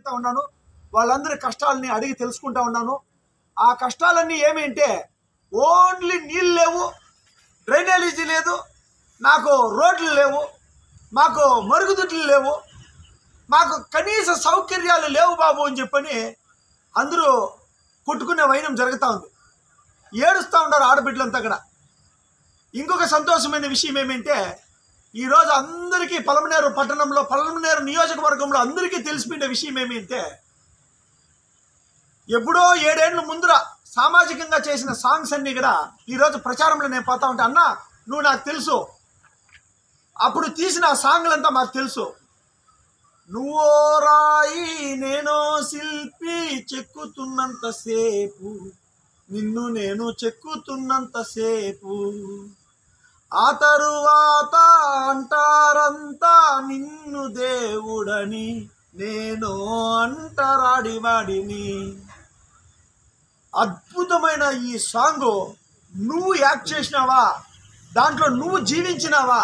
తిరుగుతూ ఉన్నాను, వాళ్ళందరి కష్టాలని అడిగి తెలుసుకుంటా ఉన్నాను. ఆ కష్టాలన్నీ ఏమింటే ఓన్లీ నీళ్ళు లేవు, డ్రైనేజీ లేదు, నాకు రోడ్లు లేవు, మాకు మరుగుదొడ్లు లేవు, మాకు కనీస సౌకర్యాలు లేవు బాబు అని చెప్పని అందరూ కొట్టుకునే వైనం జరుగుతూ ఉంది. ఏడుస్తూ ఉన్నారు ఆడబిడ్డలంతా కూడా. ఇంకొక సంతోషమైన విషయం ఏమంటే ఈరోజు అందరికీ పలమనేరు పట్టణంలో, పలమనేరు నియోజకవర్గంలో అందరికీ తెలిసిపోయిన విషయం ఏమంటే ఎప్పుడో 7 ఏళ్ళ ముందర సామాజికంగా చేసిన సాంగ్స్ అన్నీ కూడా ఈరోజు ప్రచారంలో నేను పోతా ఉంటా. అన్న నువ్వు నాకు తెలుసు, అప్పుడు తీసిన ఆ సాంగ్లంతా మాకు తెలుసు. నువ్వో రాయి నేనో శిల్పి, చెక్కుతున్నంతసేపు నిన్ను నేను చెక్కుతున్నంతసేపు, ఆ తరువాత అంటారంతా నిన్ను దేవుడని, నేను అంటరాడివాడిని. అద్భుతమైన ఈ సాంగ్ నువ్వు యాక్ట్ చేసినావా, దాంట్లో నువ్వు జీవించినావా,